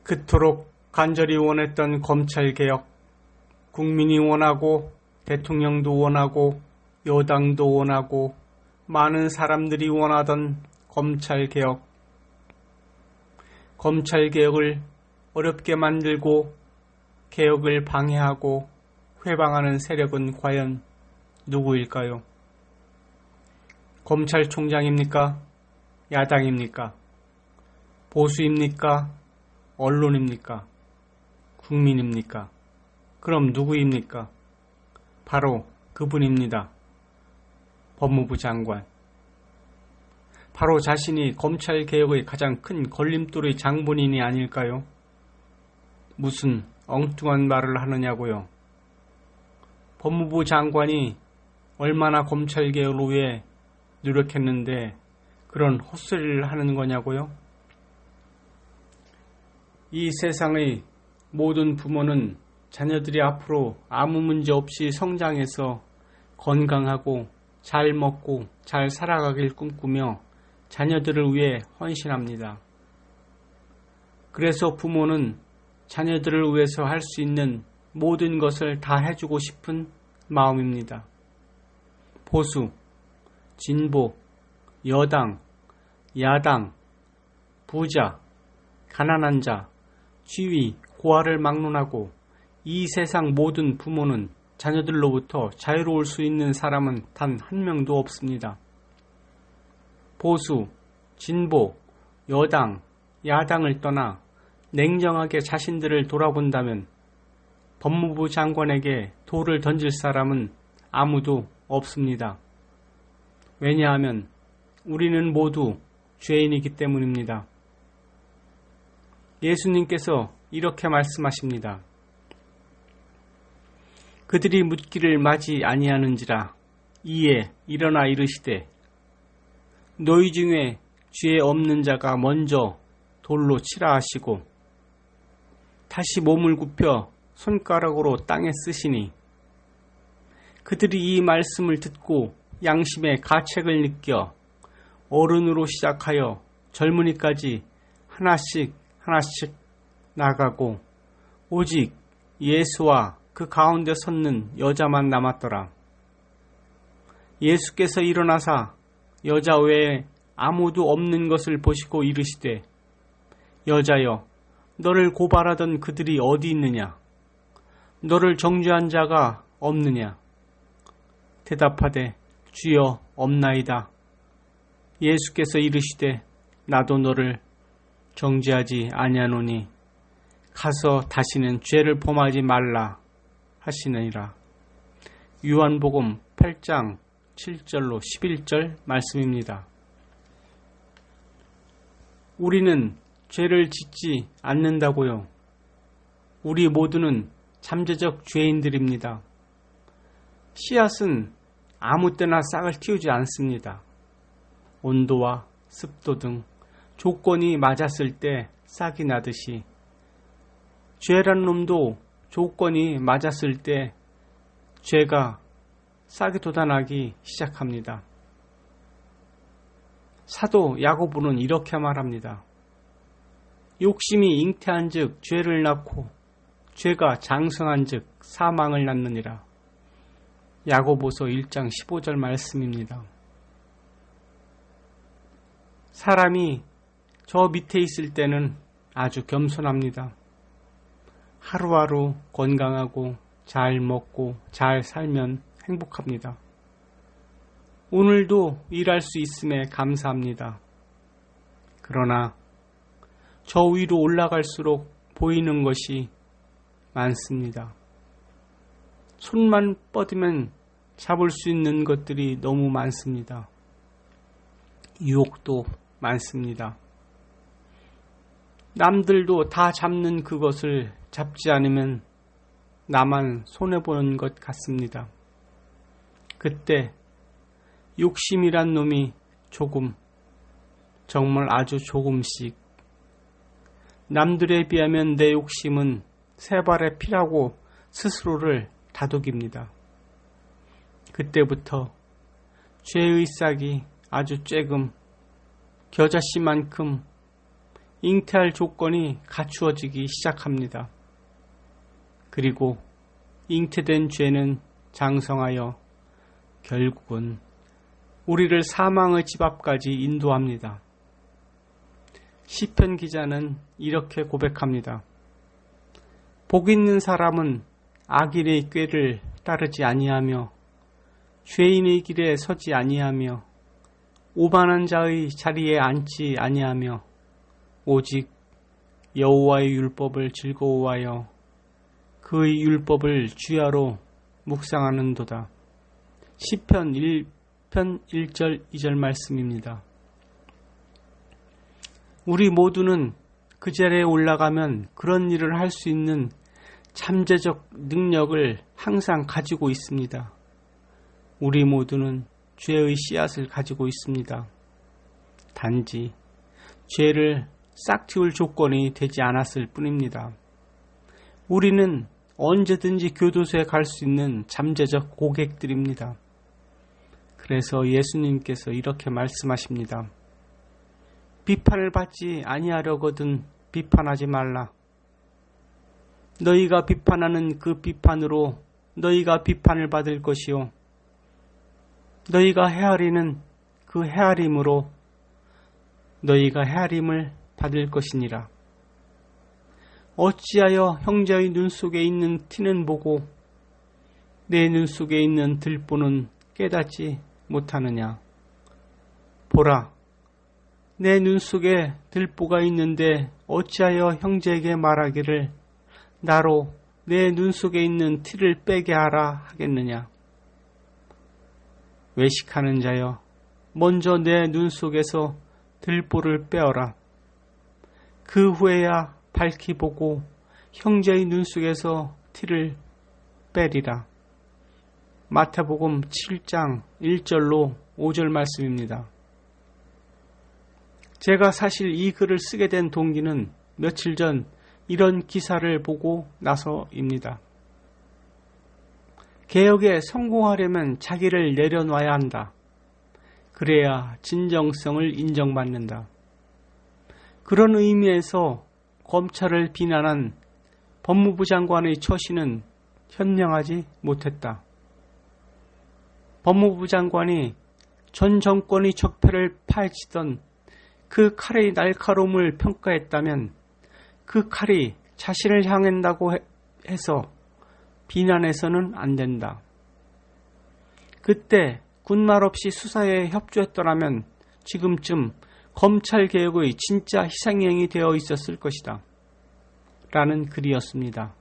그토록 간절히 원했던 검찰개혁, 국민이 원하고 대통령도 원하고 여당도 원하고 많은 사람들이 원하던 검찰개혁. 검찰개혁을 어렵게 만들고 개혁을 방해하고 회방하는 세력은 과연 누구일까요? 검찰총장입니까? 야당입니까? 보수입니까? 언론입니까? 국민입니까? 그럼 누구입니까? 바로 그분입니다. 법무부 장관. 바로 자신이 검찰개혁의 가장 큰 걸림돌의 장본인이 아닐까요? 무슨 엉뚱한 말을 하느냐고요. 법무부 장관이 얼마나 검찰개혁을 위해 노력했는데 그런 헛소리를 하는 거냐고요? 이 세상의 모든 부모는 자녀들이 앞으로 아무 문제 없이 성장해서 건강하고 잘 먹고 잘 살아가길 꿈꾸며 자녀들을 위해 헌신합니다. 그래서 부모는 자녀들을 위해서 할 수 있는 모든 것을 다 해주고 싶은 마음입니다. 보수, 진보, 여당, 야당, 부자, 가난한 자, 지위, 고아를 막론하고 이 세상 모든 부모는 자녀들로부터 자유로울 수 있는 사람은 단 한 명도 없습니다. 보수, 진보, 여당, 야당을 떠나 냉정하게 자신들을 돌아본다면 법무부 장관에게 돌을 던질 사람은 아무도 없습니다. 왜냐하면 우리는 모두 죄인이기 때문입니다. 예수님께서 이렇게 말씀하십니다. 그들이 묻기를 마지 아니하는지라 이에 일어나 이르시되 너희 중에 죄 없는 자가 먼저 돌로 치라 하시고 다시 몸을 굽혀 손가락으로 땅에 쓰시니 그들이 이 말씀을 듣고 양심의 가책을 느껴 어른으로 시작하여 젊은이까지 하나씩 나가고 오직 예수와 그 가운데 섰는 여자만 남았더라. 예수께서 일어나사 여자 외에 아무도 없는 것을 보시고 이르시되 여자여 너를 고발하던 그들이 어디 있느냐? 너를 정죄한 자가 없느냐? 대답하되 주여 없나이다. 예수께서 이르시되 나도 너를 정죄하지 아니하노니 가서 다시는 죄를 범하지 말라 하시느니라. 요한복음 8장 7절로 11절 말씀입니다. 우리는 죄를 짓지 않는다고요. 우리 모두는 잠재적 죄인들입니다. 씨앗은 아무 때나 싹을 틔우지 않습니다. 온도와 습도 등 조건이 맞았을 때 싹이 나듯이 죄란 놈도 조건이 맞았을 때 죄가 싹이 돋아나기 시작합니다. 사도 야고보는 이렇게 말합니다. 욕심이 잉태한 즉 죄를 낳고 죄가 장성한 즉 사망을 낳느니라. 야고보서 1장 15절 말씀입니다. 사람이 저 밑에 있을 때는 아주 겸손합니다. 하루하루 건강하고 잘 먹고 잘 살면 행복합니다. 오늘도 일할 수 있음에 감사합니다. 그러나 저 위로 올라갈수록 보이는 것이 많습니다. 손만 뻗으면 잡을 수 있는 것들이 너무 많습니다. 유혹도 많습니다. 남들도 다 잡는 그것을 잡지 않으면 나만 손해보는 것 같습니다. 그때 욕심이란 놈이 정말 아주 조금씩 남들에 비하면 내 욕심은 세 발의 피라고 스스로를 다독입니다. 그때부터 죄의 싹이 아주 쬐금 겨자씨만큼 잉태할 조건이 갖추어지기 시작합니다. 그리고 잉태된 죄는 장성하여 결국은 우리를 사망의 집 앞까지 인도합니다. 시편 기자는 이렇게 고백합니다. 복 있는 사람은 악인의 꾀를 따르지 아니하며 죄인의 길에 서지 아니하며 오만한 자의 자리에 앉지 아니하며 오직 여호와의 율법을 즐거워하여 그의 율법을 주야로 묵상하는도다. 시편 1편 1절 2절 말씀입니다. 우리 모두는 그 자리에 올라가면 그런 일을 할 수 있는 잠재적 능력을 항상 가지고 있습니다. 우리 모두는 죄의 씨앗을 가지고 있습니다. 단지 죄를 싹틔울 조건이 되지 않았을 뿐입니다. 우리는 언제든지 교도소에 갈 수 있는 잠재적 고객들입니다. 그래서 예수님께서 이렇게 말씀하십니다. 비판을 받지 아니하려거든 비판하지 말라. 너희가 비판하는 그 비판으로 너희가 비판을 받을 것이요 너희가 헤아리는 그 헤아림으로 너희가 헤아림을 받을 것이니라. 어찌하여 형제의 눈 속에 있는 티는 보고 내 눈 속에 있는 들보는 깨닫지 못하느냐. 보라, 내 눈 속에 들보가 있는데 어찌하여 형제에게 말하기를 나로 내 눈 속에 있는 티를 빼게 하라 하겠느냐. 외식하는 자여, 먼저 내 눈 속에서 들보를 빼어라. 그 후에야 밝히 보고 형제의 눈 속에서 티를 빼리라. 마태복음 7장 1절로 5절 말씀입니다. 제가 사실 이 글을 쓰게 된 동기는 며칠 전 이런 기사를 보고 나서입니다. 개혁에 성공하려면 자기를 내려놔야 한다. 그래야 진정성을 인정받는다. 그런 의미에서 검찰을 비난한 법무부 장관의 처신은 현명하지 못했다. 법무부 장관이 전 정권의 적폐를 파헤치던 그 칼의 날카로움을 평가했다면 그 칼이 자신을 향한다고 해서 비난해서는 안 된다. 그때 군말 없이 수사에 협조했더라면 지금쯤 검찰개혁의 진짜 희생양이 되어 있었을 것이다. 라는 글이었습니다.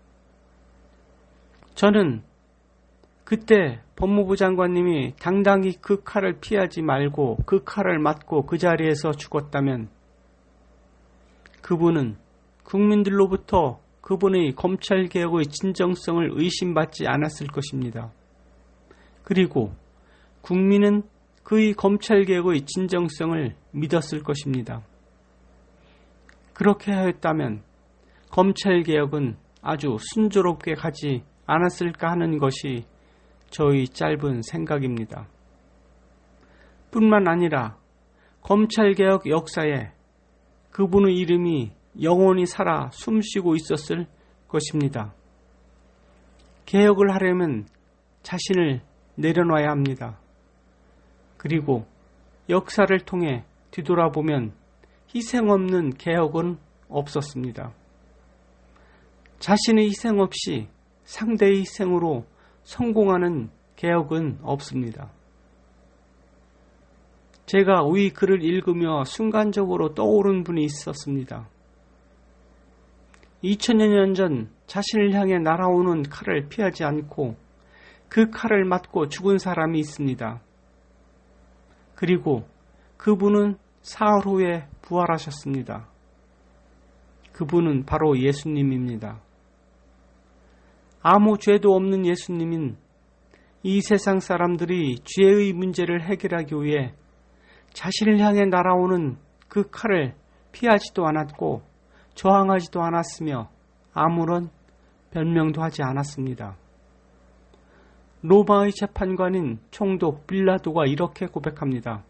저는 그때 법무부 장관님이 당당히 그 칼을 피하지 말고 그 칼을 맞고 그 자리에서 죽었다면 그분은 국민들로부터 그분의 검찰개혁의 진정성을 의심받지 않았을 것입니다. 그리고 국민은 그의 검찰개혁의 진정성을 믿었을 것입니다. 그렇게 하였다면 검찰개혁은 아주 순조롭게 가지 않았을까 하는 것이 저의 짧은 생각입니다. 뿐만 아니라 검찰개혁 역사에 그분의 이름이 영원히 살아 숨쉬고 있었을 것입니다. 개혁을 하려면 자신을 내려놔야 합니다. 그리고 역사를 통해 뒤돌아보면 희생 없는 개혁은 없었습니다. 자신의 희생 없이 상대의 희생으로 성공하는 개혁은 없습니다. 제가 이 글을 읽으며 순간적으로 떠오른 분이 있었습니다. 2000여 년 전 자신을 향해 날아오는 칼을 피하지 않고 그 칼을 맞고 죽은 사람이 있습니다. 그리고 그분은 사흘 후에 부활하셨습니다. 그분은 바로 예수님입니다. 아무 죄도 없는 예수님은 이 세상 사람들이 죄의 문제를 해결하기 위해 자신을 향해 날아오는 그 칼을 피하지도 않았고 저항하지도 않았으며 아무런 변명도 하지 않았습니다. 로마의 재판관인 총독 빌라도가 이렇게 고백합니다.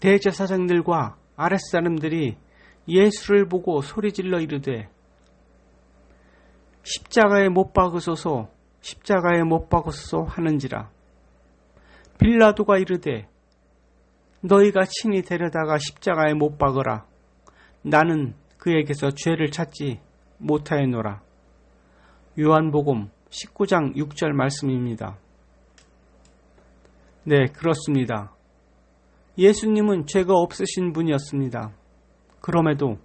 대제사장들과 아랫사람들이 예수를 보고 소리질러 이르되 십자가에 못 박으소서 십자가에 못 박으소서 하는지라. 빌라도가 이르되 너희가 친히 데려다가 십자가에 못 박으라. 나는 그에게서 죄를 찾지 못하였노라. 요한복음 19장 6절 말씀입니다. 네, 그렇습니다. 예수님은 죄가 없으신 분이었습니다. 그럼에도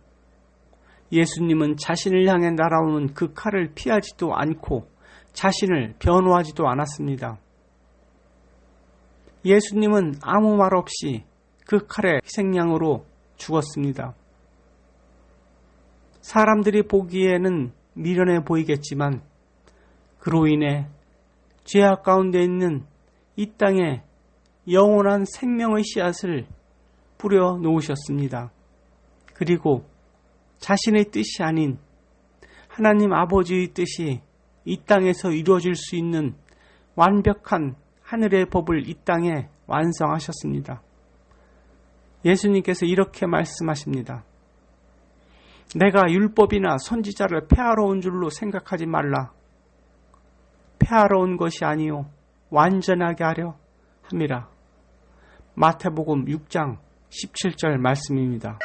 예수님은 자신을 향해 날아오는 그 칼을 피하지도 않고 자신을 변호하지도 않았습니다. 예수님은 아무 말 없이 그 칼의 희생양으로 죽었습니다. 사람들이 보기에는 미련해 보이겠지만 그로 인해 죄악 가운데 있는 이 땅에 영원한 생명의 씨앗을 뿌려 놓으셨습니다. 그리고 자신의 뜻이 아닌 하나님 아버지의 뜻이 이 땅에서 이루어질 수 있는 완벽한 하늘의 법을 이 땅에 완성하셨습니다. 예수님께서 이렇게 말씀하십니다. 내가 율법이나 선지자를 폐하러 온 줄로 생각하지 말라. 폐하러 온 것이 아니요 완전하게 하려 함이라. 마태복음 6장 17절 말씀입니다.